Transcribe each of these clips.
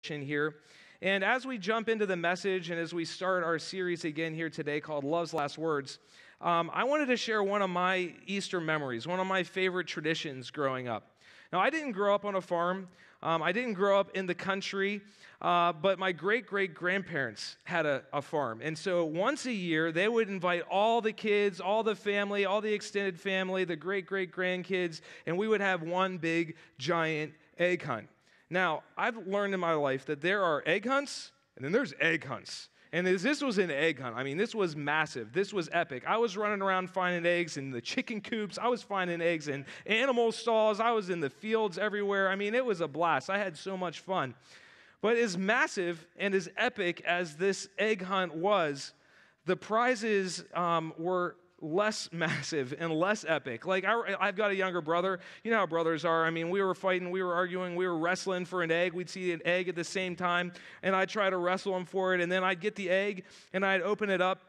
here. And as we jump into the message and as we start our series again here today called Love's Last Words, I wanted to share one of my Easter memories, one of my favorite traditions growing up. Now, I didn't grow up on a farm. I didn't grow up in the country, but my great-great-grandparents had a farm. And so once a year, they would invite all the kids, all the family, all the extended family, the great-great-grandkids, and we would have one big, giant egg hunt. Now, I've learned in my life that there are egg hunts, and then there's egg hunts. And this was an egg hunt. I mean, this was massive. This was epic. I was running around finding eggs in the chicken coops. I was finding eggs in animal stalls. I was in the fields everywhere. I mean, it was a blast. I had so much fun. But as massive and as epic as this egg hunt was, the prizes were less massive and less epic. Like, I've got a younger brother. You know how brothers are. I mean, we were fighting, we were arguing, we were wrestling for an egg. We'd see an egg at the same time, and I'd try to wrestle him for it, and then I'd get the egg, and I'd open it up.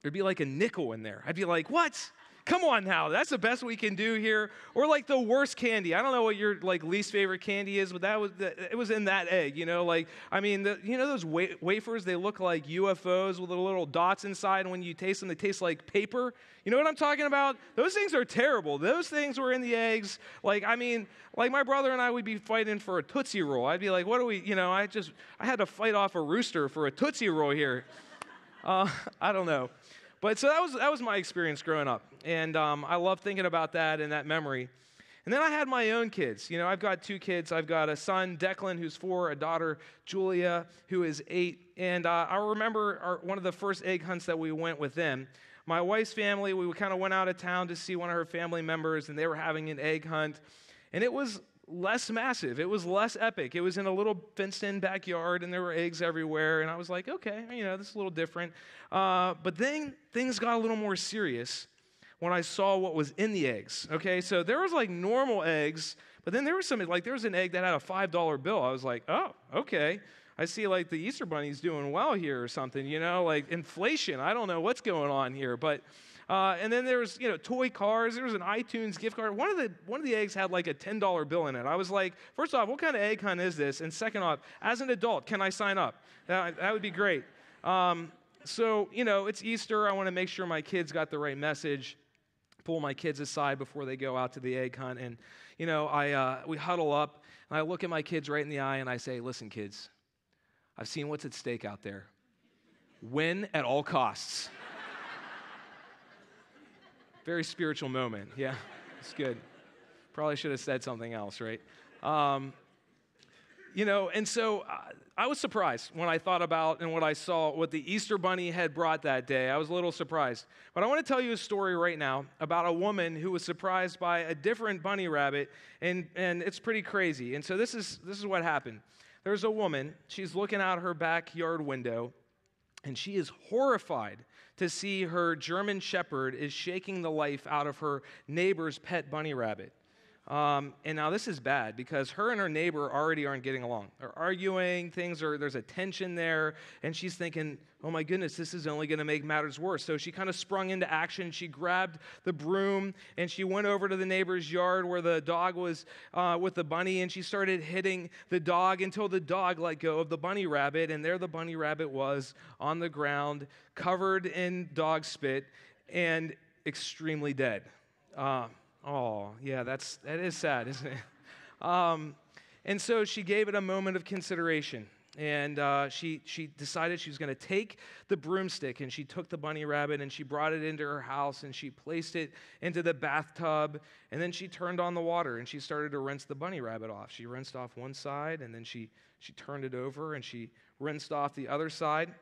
There'd be like a nickel in there. I'd be like, what? Come on now, that's the best we can do here. Or like the worst candy. I don't know what your least favorite candy is, but it was in that egg, you know. Like, I mean, those wafers, they look like UFOs with the little dots inside, and when you taste them, they taste like paper. You know what I'm talking about? Those things are terrible. Those things were in the eggs. Like, I mean, like my brother and I would be fighting for a Tootsie Roll. I'd be like, what do we, I had to fight off a rooster for a Tootsie Roll here. I don't know. But so that was my experience growing up, and I love thinking about that and that memory. And then I had my own kids. You know, I've got two kids. I've got a son, Declan, who's 4, a daughter, Julia, who is 8. And I remember one of the first egg hunts that we went with them. My wife's family, we kind of went out of town to see one of her family members, and they were having an egg hunt. And it was less massive. It was less epic. It was in a little fenced-in backyard, and there were eggs everywhere. And I was like, okay, this is a little different. But then things got a little more serious when I saw what was in the eggs. Okay, so there was like normal eggs, but then there was there was an egg that had a $5 bill. I was like, oh, okay. I see like the Easter Bunny's doing well here or something, like inflation. I don't know what's going on here, but and then there was, toy cars. There was an iTunes gift card. One of the eggs had like a $10 bill in it. I was like, first off, what kind of egg hunt is this? And second off, as an adult, can I sign up? That would be great. So, it's Easter. I want to make sure my kids got the right message. Pull my kids aside before they go out to the egg hunt. And, we huddle up, and I look at my kids right in the eye, and I say, listen, kids, I've seen what's at stake out there. Win at all costs. Very spiritual moment. Yeah, it's good. Probably should have said something else, right? And so I was surprised when I thought about and what I saw, what the Easter Bunny had brought that day. I was a little surprised. But I want to tell you a story right now about a woman who was surprised by a different bunny rabbit, and it's pretty crazy. And so this is what happened. There's a woman. She's looking out her backyard window, and she is horrified to see her German Shepherd is shaking the life out of her neighbor's pet bunny rabbit. And now this is bad because her and her neighbor already aren't getting along. They're arguing, there's a tension there, and she's thinking, oh my goodness, this is only going to make matters worse. So she kind of sprung into action. She grabbed the broom, and she went over to the neighbor's yard where the dog was with the bunny, and she started hitting the dog until the dog let go of the bunny rabbit, and there the bunny rabbit was on the ground, covered in dog spit, and extremely dead. Oh, yeah, that is sad, isn't it? And so she gave it a moment of consideration, and she decided she was going to take the broomstick, and she took the bunny rabbit, and she brought it into her house, and she placed it into the bathtub, and then she turned on the water, and she started to rinse the bunny rabbit off. She rinsed off one side, and then she turned it over, and she rinsed off the other side.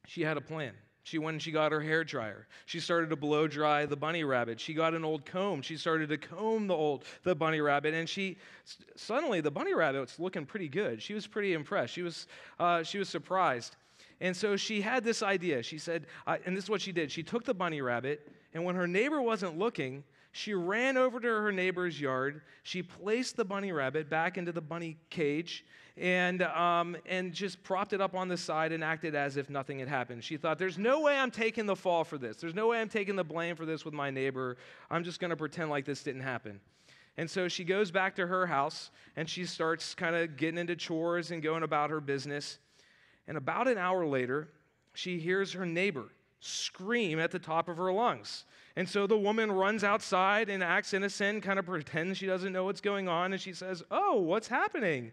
She had a plan. She went and she got her hairdryer. She started to blow dry the bunny rabbit. She got an old comb. She started to comb the bunny rabbit, and suddenly the bunny rabbit was looking pretty good. She was pretty impressed. She was surprised. And so she had this idea. She said, and this is what she did. She took the bunny rabbit, and when her neighbor wasn't looking, she ran over to her neighbor's yard. She placed the bunny rabbit back into the bunny cage, and just propped it up on the side and acted as if nothing had happened. She thought, there's no way I'm taking the fall for this. There's no way I'm taking the blame for this with my neighbor. I'm just going to pretend like this didn't happen. And so she goes back to her house, and she starts kind of getting into chores and going about her business. And about an hour later, she hears her neighbor scream at the top of her lungs. And so the woman runs outside and acts innocent, kind of pretends she doesn't know what's going on, and she says, "Oh, what's happening?"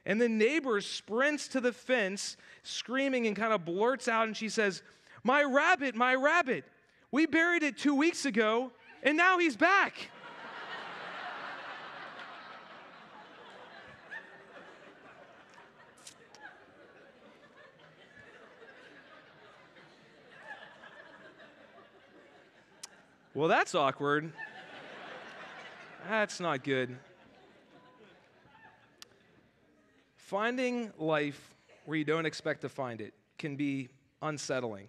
And the neighbor sprints to the fence, screaming, and kind of blurts out, and she says, my rabbit. We buried it 2 weeks ago, and now he's back." Well, that's awkward. That's not good. Finding life where you don't expect to find it can be unsettling.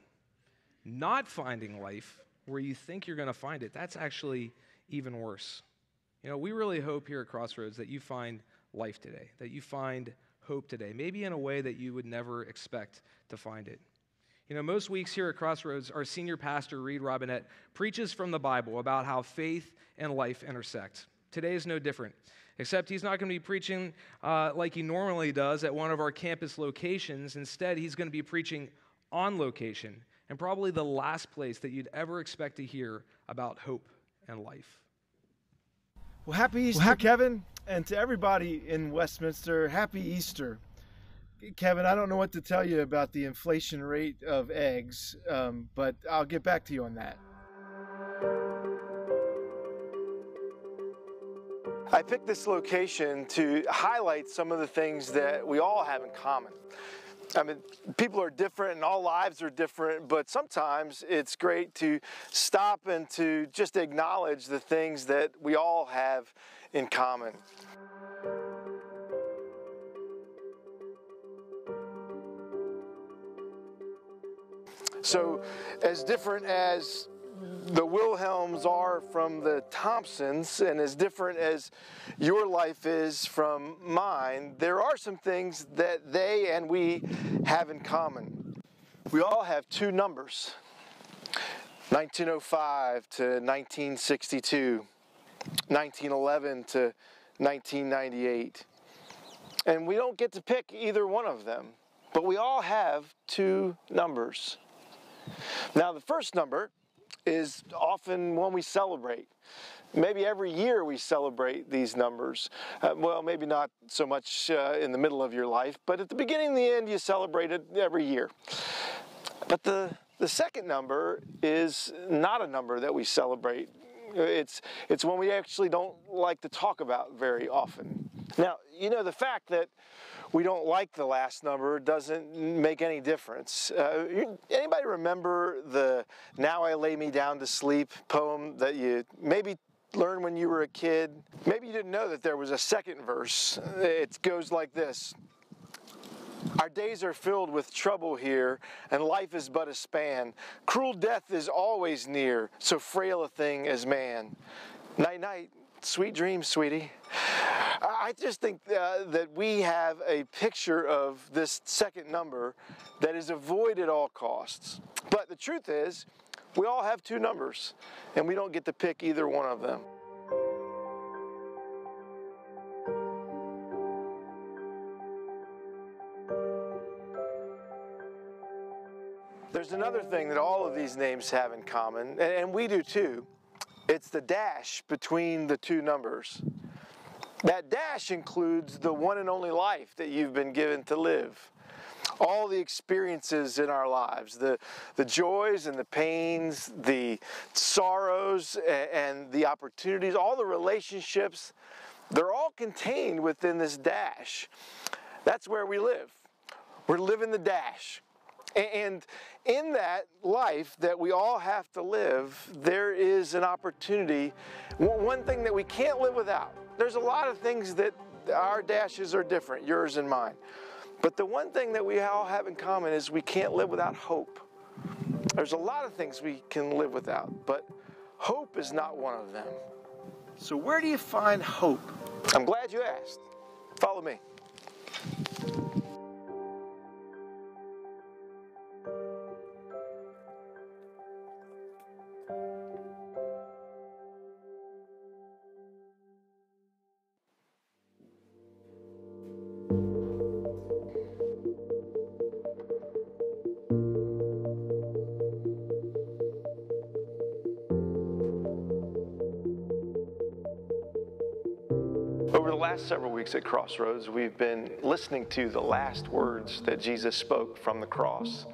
Not finding life where you think you're going to find it, that's actually even worse. You know, we really hope here at Crossroads that you find life today, that you find hope today, maybe in a way that you would never expect to find it. You know, most weeks here at Crossroads, our senior pastor, Reed Robinette, preaches from the Bible about how faith and life intersect. Today is no different, except he's not going to be preaching like he normally does at one of our campus locations. Instead, he's going to be preaching on location, and probably the last place that you'd ever expect to hear about hope and life. Well, happy Easter, Kevin, and to everybody in Westminster, happy Easter. Kevin, I don't know what to tell you about the inflation rate of eggs, but I'll get back to you on that. I picked this location to highlight some of the things that we all have in common. I mean, people are different and all lives are different, but sometimes it's great to stop and to just acknowledge the things that we all have in common. So, as different as the Wilhelms are from the Thompsons, and as different as your life is from mine, there are some things that they and we have in common. We all have two numbers, 1905 to 1962, 1911 to 1998. And we don't get to pick either one of them, but we all have two numbers. Now, the first number is often one we celebrate. Maybe every year we celebrate these numbers. Well, maybe not so much in the middle of your life, but at the beginning and the end you celebrate it every year. But the second number is not a number that we celebrate. It's one we actually don't like to talk about very often. Now, you know, the fact that we don't like the last number doesn't make any difference. Anybody remember the "Now I Lay Me Down to Sleep" poem that you maybe learned when you were a kid? Maybe you didn't know that there was a second verse. It goes like this: "Our days are filled with trouble here, and life is but a span. Cruel death is always near, so frail a thing as man. Night, night, sweet dreams, sweetie." I just think that we have a picture of this second number that is avoided at all costs. But the truth is, we all have two numbers, and we don't get to pick either one of them. There's another thing that all of these names have in common, and we do too. It's the dash between the two numbers. That dash includes the one and only life that you've been given to live. All the experiences in our lives, the joys and the pains, the sorrows and the opportunities, all the relationships, they're all contained within this dash. That's where we live. We're living the dash. And in that life that we all have to live, there is an opportunity, one thing that we can't live without. There's a lot of things that our dashes are different, yours and mine. But the one thing that we all have in common is we can't live without hope. There's a lot of things we can live without, but hope is not one of them. So where do you find hope? I'm glad you asked. Follow me. last several weeks at Crossroads, we've been listening to the last words that Jesus spoke from the cross.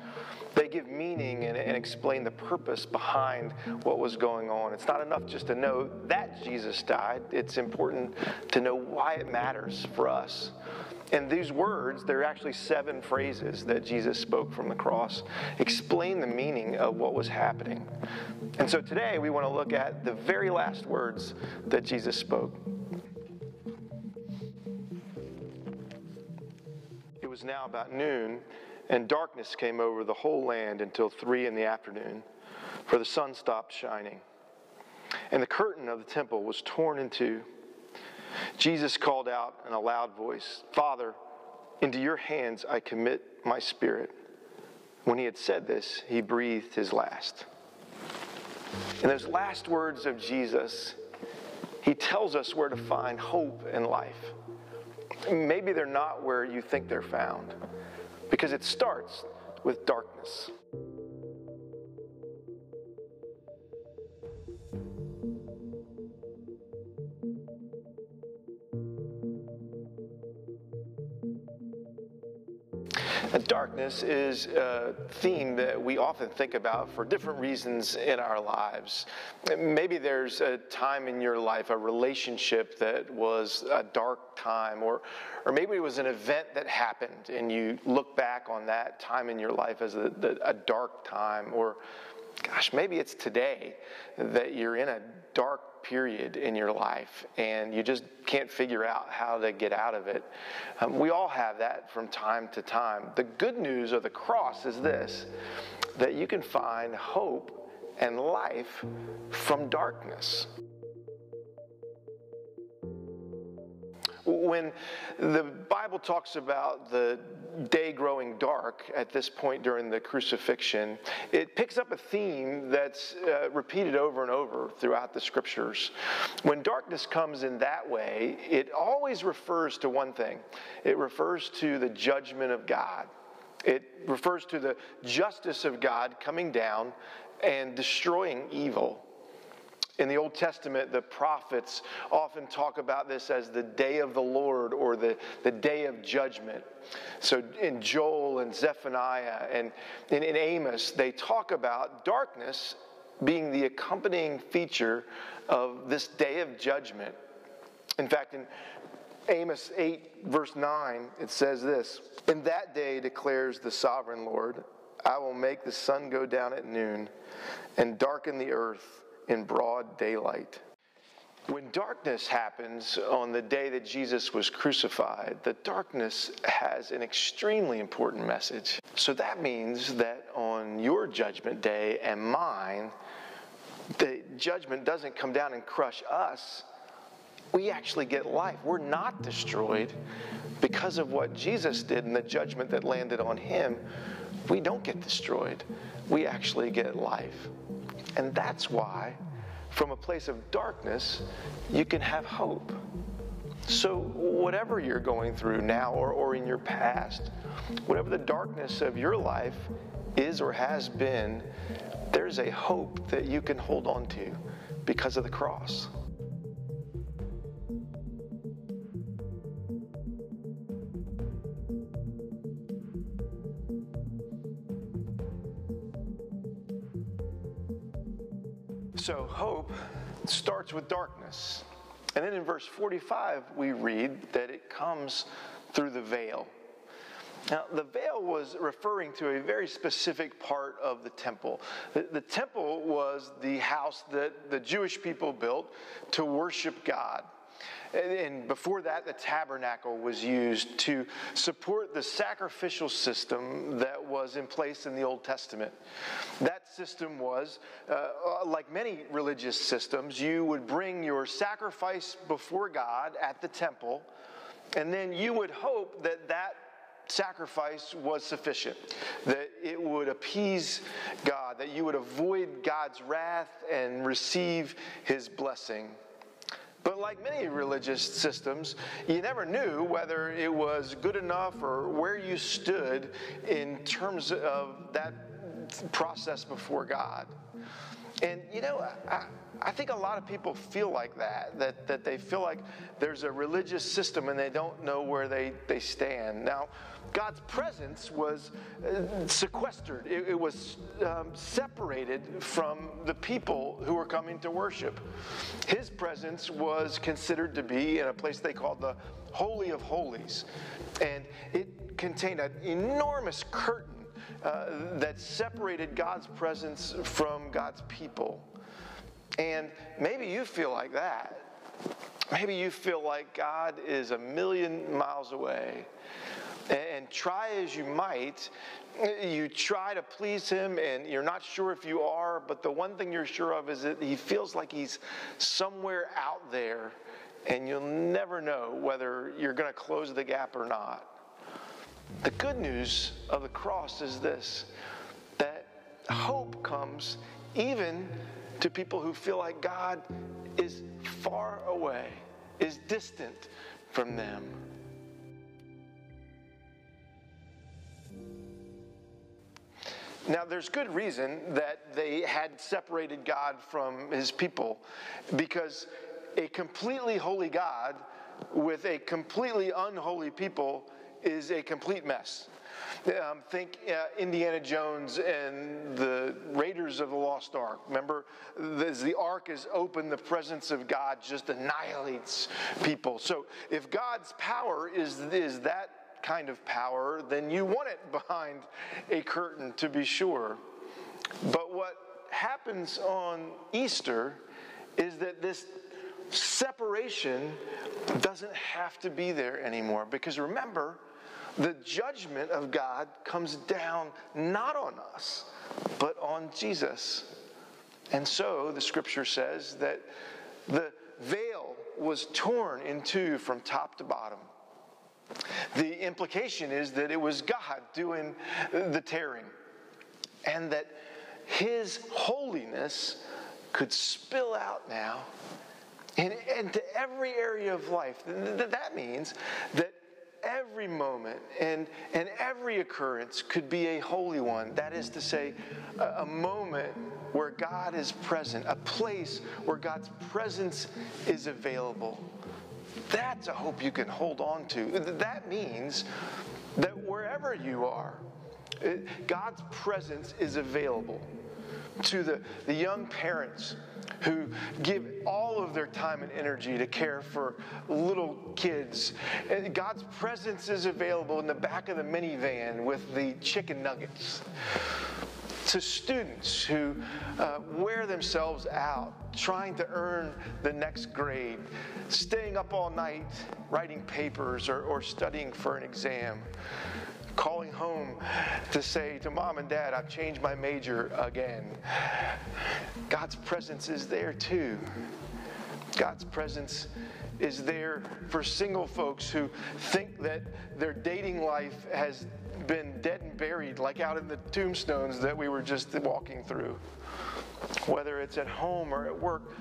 They give meaning and explain the purpose behind what was going on. It's not enough just to know that Jesus died. It's important to know why it matters for us. And these words, there are actually 7 phrases that Jesus spoke from the cross, explain the meaning of what was happening. And so today we want to look at the very last words that Jesus spoke. It was now about noon, and darkness came over the whole land until 3 p.m, for the sun stopped shining. And the curtain of the temple was torn in two. Jesus called out in a loud voice, "Father, into your hands I commit my spirit." When he had said this, he breathed his last. In those last words of Jesus, he tells us where to find hope and life. Maybe they're not where you think they're found, because it starts with darkness. Darkness is a theme that we often think about for different reasons in our lives. Maybe there's a time in your life, a relationship that was a dark time, or maybe it was an event that happened and you look back on that time in your life as a dark time, or gosh, maybe it's today that you're in a dark period in your life and you just can't figure out how to get out of it. We all have that from time to time. The good news of the cross is this, that you can find hope and life from darkness. When the Bible talks about the day growing dark at this point during the crucifixion, it picks up a theme that's repeated over and over throughout the scriptures. When darkness comes in that way, it always refers to one thing. It refers to the judgment of God. It refers to the justice of God coming down and destroying evil. In the Old Testament, the prophets often talk about this as the day of the Lord, or the day of judgment. So in Joel and Zephaniah and in Amos, they talk about darkness being the accompanying feature of this day of judgment. In fact, in Amos 8, verse 9, it says this, "In that day declares the sovereign Lord, I will make the sun go down at noon and darken the earth in broad daylight." When darkness happens on the day that Jesus was crucified, the darkness has an extremely important message. So that means that on your judgment day and mine, the judgment doesn't come down and crush us. We actually get life. We're not destroyed because of what Jesus did and the judgment that landed on him. We don't get destroyed. We actually get life. And that's why, from a place of darkness, you can have hope. So whatever you're going through now or in your past, whatever the darkness of your life is or has been, there's a hope that you can hold on to because of the cross. So hope starts with darkness. And then in verse 45, we read that it comes through the veil. Now, the veil was referring to a very specific part of the temple. The temple was the house that the Jewish people built to worship God. And before that, the tabernacle was used to support the sacrificial system that was in place in the Old Testament. That system was, like many religious systems, you would bring your sacrifice before God at the temple, and then you would hope that that sacrifice was sufficient, that it would appease God, that you would avoid God's wrath and receive his blessing. But like many religious systems, you never knew whether it was good enough or where you stood in terms of that process before God. And I think a lot of people feel like that they feel like there's a religious system and they don't know where they stand. Now, God's presence was sequestered. It was separated from the people who were coming to worship. His presence was considered to be in a place they called the Holy of Holies. And it contained an enormous curtain that separated God's presence from God's people. And maybe you feel like that. Maybe you feel like God is a million miles away. And try as you might, you try to please him and you're not sure if you are, but the one thing you're sure of is that he feels like he's somewhere out there and you'll never know whether you're going to close the gap or not. The good news of the cross is this, that hope comes even to people who feel like God is far away, is distant from them. Now, there's good reason that they had separated God from his people, because a completely holy God with a completely unholy people is a complete mess. Think Indiana Jones and the Raiders of the Lost Ark. Remember, as the ark is open, the presence of God just annihilates people. So if God's power is that kind of power, then you want it behind a curtain, to be sure. But what happens on Easter is that this separation doesn't have to be there anymore, because remember, the judgment of God comes down not on us, but on Jesus. And so the scripture says that the veil was torn in two from top to bottom. The implication is that it was God doing the tearing, and that his holiness could spill out now into every area of life. That means that every moment and every occurrence could be a holy one. That is to say, a moment where God is present, a place where God's presence is available. That's a hope you can hold on to. That means that wherever you are, God's presence is available. To the young parents who give all of their time and energy to care for little kids, God's presence is available in the back of the minivan with the chicken nuggets. To students who wear themselves out trying to earn the next grade, staying up all night writing papers or studying for an exam, calling home to say to mom and dad, I've changed my major again. God's presence is there too. God's presence is there for single folks who think that their dating life has been dead and buried, like out in the tombstones that we were just walking through. Whether it's at home or at work,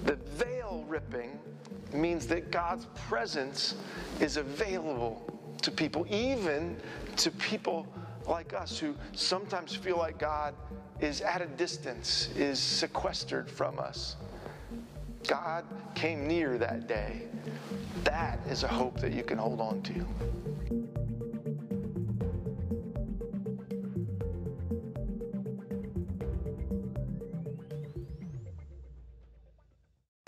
the veil ripping means that God's presence is available to people, even to people like us who sometimes feel like God is at a distance, is sequestered from us. God came near that day. That is a hope that you can hold on to.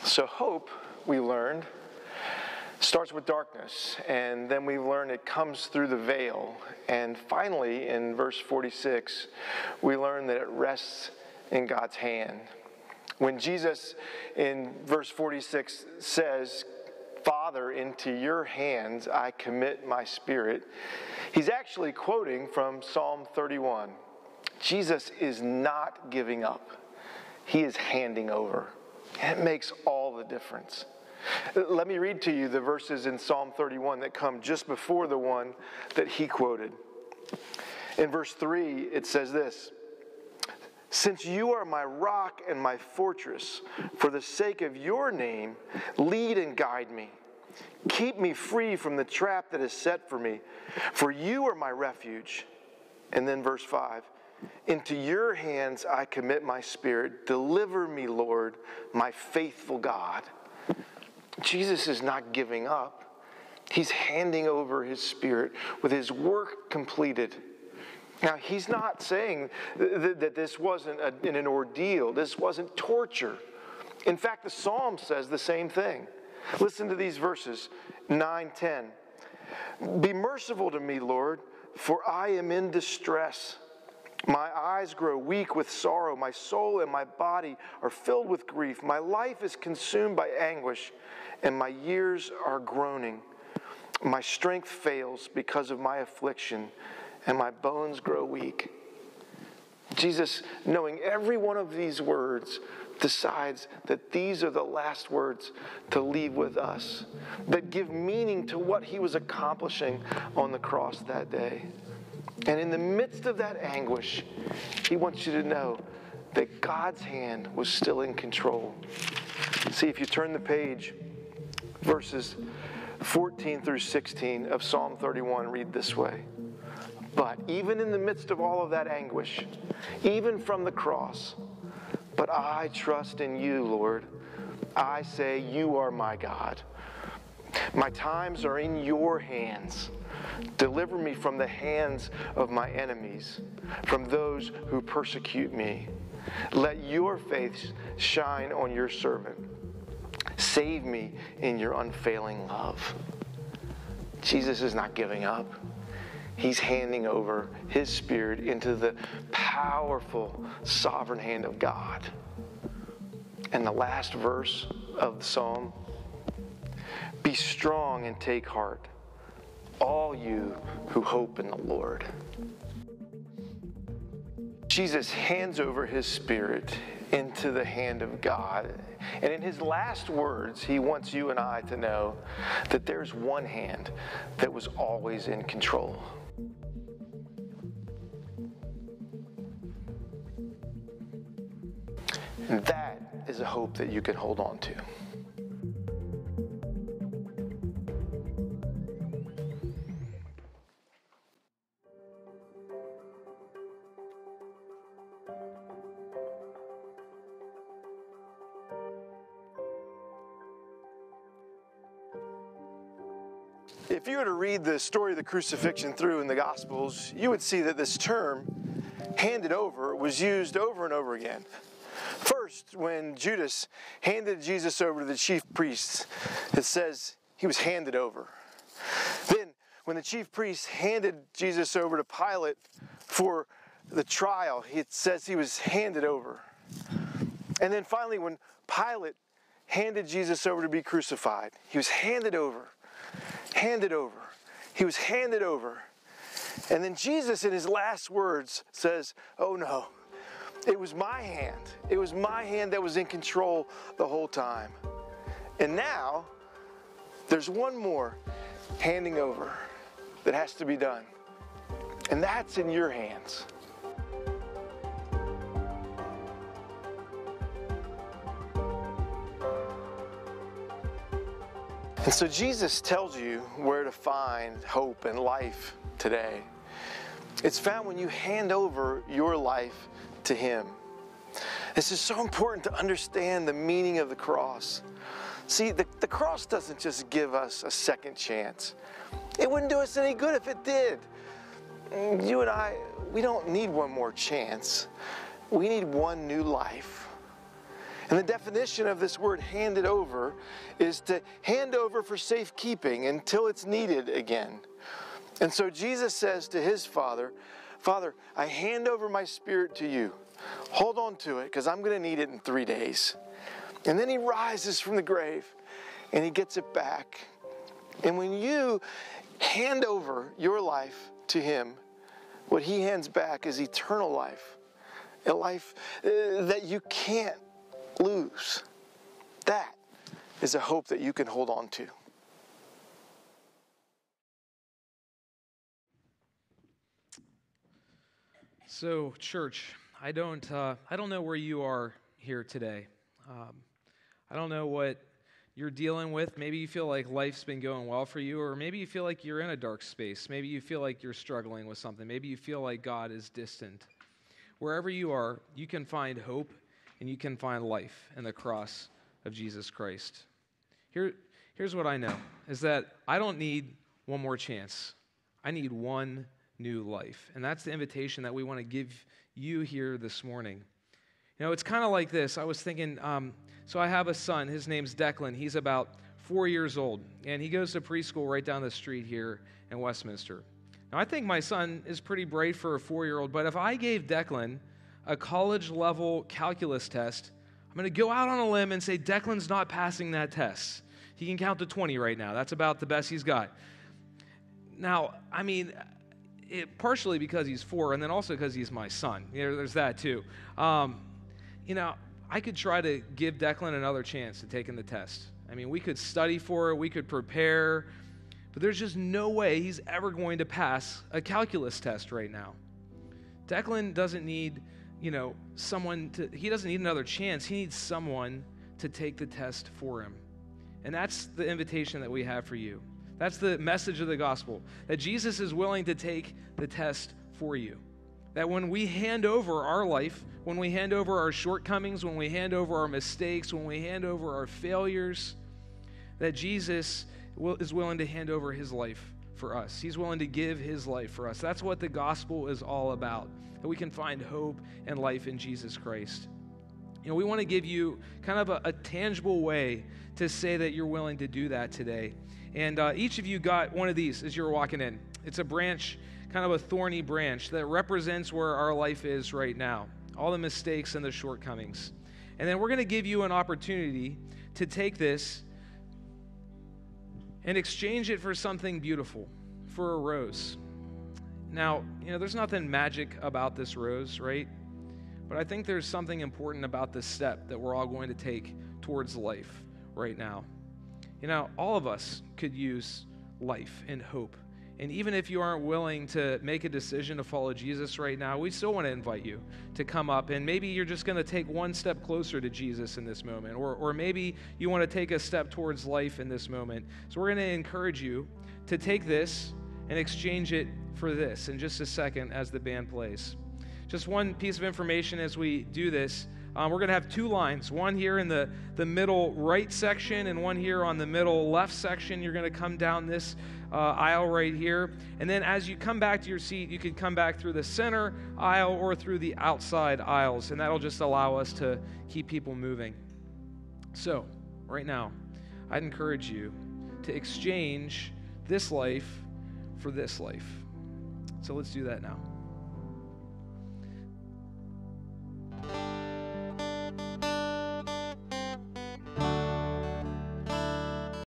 So hope, we learned, starts with darkness, and then we learn it comes through the veil. And finally, in verse 46, we learn that it rests in God's hand. When Jesus, in verse 46, says, Father, into your hands I commit my spirit, he's actually quoting from Psalm 31. Jesus is not giving up. He is handing over. And it makes all the difference. Let me read to you the verses in Psalm 31 that come just before the one that he quoted. In verse 3, it says this, Since you are my rock and my fortress, for the sake of your name, lead and guide me. Keep me free from the trap that is set for me, for you are my refuge. And then verse 5, into your hands I commit my spirit. Deliver me, Lord, my faithful God. Jesus is not giving up. He's handing over his spirit with his work completed. Now, he's not saying that this wasn't an ordeal. This wasn't torture. In fact, the Psalm says the same thing. Listen to these verses, 9, 10. Be merciful to me, Lord, for I am in distress. My eyes grow weak with sorrow. My soul and my body are filled with grief. My life is consumed by anguish, and my years are groaning. My strength fails because of my affliction, and my bones grow weak. Jesus, knowing every one of these words, decides that these are the last words to leave with us, that give meaning to what he was accomplishing on the cross that day. And in the midst of that anguish, he wants you to know that God's hand was still in control. See, if you turn the page, verses 14 through 16 of Psalm 31 read this way. But even in the midst of all of that anguish, even from the cross, but I trust in you, Lord. I say, you are my God. My times are in your hands. Deliver me from the hands of my enemies, from those who persecute me. Let your face shine on your servant. Save me in your unfailing love. Jesus is not giving up. He's handing over his spirit into the powerful, sovereign hand of God. And the last verse of the psalm, be strong and take heart, all you who hope in the Lord. Jesus hands over his spirit into the hand of God. And in his last words, he wants you and I to know that there's one hand that was always in control. And that is a hope that you can hold on to. If you were to read the story of the crucifixion through in the Gospels, you would see that this term, handed over, was used over and over again. First, when Judas handed Jesus over to the chief priests, it says he was handed over. Then, when the chief priests handed Jesus over to Pilate for the trial, it says he was handed over. And then finally, when Pilate handed Jesus over to be crucified, he was handed over. Handed over. He was handed over. And then Jesus, in his last words, says, oh no, it was my hand. It was my hand that was in control the whole time. And now, there's one more handing over that has to be done. And that's in your hands. And so Jesus tells you where to find hope and life today. It's found when you hand over your life to him. This is so important to understand the meaning of the cross. See, the cross doesn't just give us a second chance. It wouldn't do us any good if it did. You and I, we don't need one more chance. We need one new life. And the definition of this word handed over is to hand over for safekeeping until it's needed again. And so Jesus says to his Father, Father, I hand over my spirit to you. Hold on to it because I'm going to need it in 3 days. And then he rises from the grave and he gets it back. And when you hand over your life to him, what he hands back is eternal life. A life that you can't lose. That is a hope that you can hold on to. So, church, I don't know where you are here today. I don't know what you're dealing with. Maybe you feel like life's been going well for you, or maybe you feel like you're in a dark space. Maybe you feel like you're struggling with something. Maybe you feel like God is distant. wherever you are, you can find hope and you can find life in the cross of Jesus Christ. Here's what I know, is that I don't need one more chance. I need one new life. And that's the invitation that we want to give you here this morning. You know, it's kind of like this. I was thinking, so I have a son. His name's Declan. He's about 4 years old, and he goes to preschool right down the street here in Westminster. Now, I think my son is pretty bright for a 4-year-old, but if I gave Declan a college-level calculus test, I'm going to go out on a limb and say Declan's not passing that test. He can count to 20 right now. That's about the best he's got. Now, I mean, partially because he's 4, and then also because he's my son. You know, there's that too. You know, I could try to give Declan another chance at taking the test. I mean, we could study for it, we could prepare, but there's just no way he's ever going to pass a calculus test right now. Declan doesn't need, he doesn't need another chance. He needs someone to take the test for him. And that's the invitation that we have for you. That's the message of the gospel, that Jesus is willing to take the test for you. That when we hand over our life, when we hand over our shortcomings, when we hand over our mistakes, when we hand over our failures, that Jesus is willing to hand over his life for us. He's willing to give his life for us. That's what the gospel is all about, that we can find hope and life in Jesus Christ. You know, we want to give you kind of a tangible way to say that you're willing to do that today. And each of you got one of these as you were walking in. It's a branch, kind of a thorny branch that represents where our life is right now, all the mistakes and the shortcomings. And then we're going to give you an opportunity to take this and exchange it for something beautiful, for a rose. Now, you know, there's nothing magic about this rose, right? But I think there's something important about this step that we're all going to take towards life right now. You know, all of us could use life and hope. And even if you aren't willing to make a decision to follow Jesus right now, we still want to invite you to come up. And maybe you're just going to take one step closer to Jesus in this moment. Or maybe you want to take a step towards life in this moment. So we're going to encourage you to take this and exchange it for this in just a second as the band plays. Just one piece of information as we do this. We're going to have 2 lines, one here in the middle right section and one here on the middle left section. You're going to come down this aisle right here. And then as you come back to your seat, you can come back through the center aisle or through the outside aisles, and that'll just allow us to keep people moving. So, right now, I'd encourage you to exchange this life for this life. So let's do that now.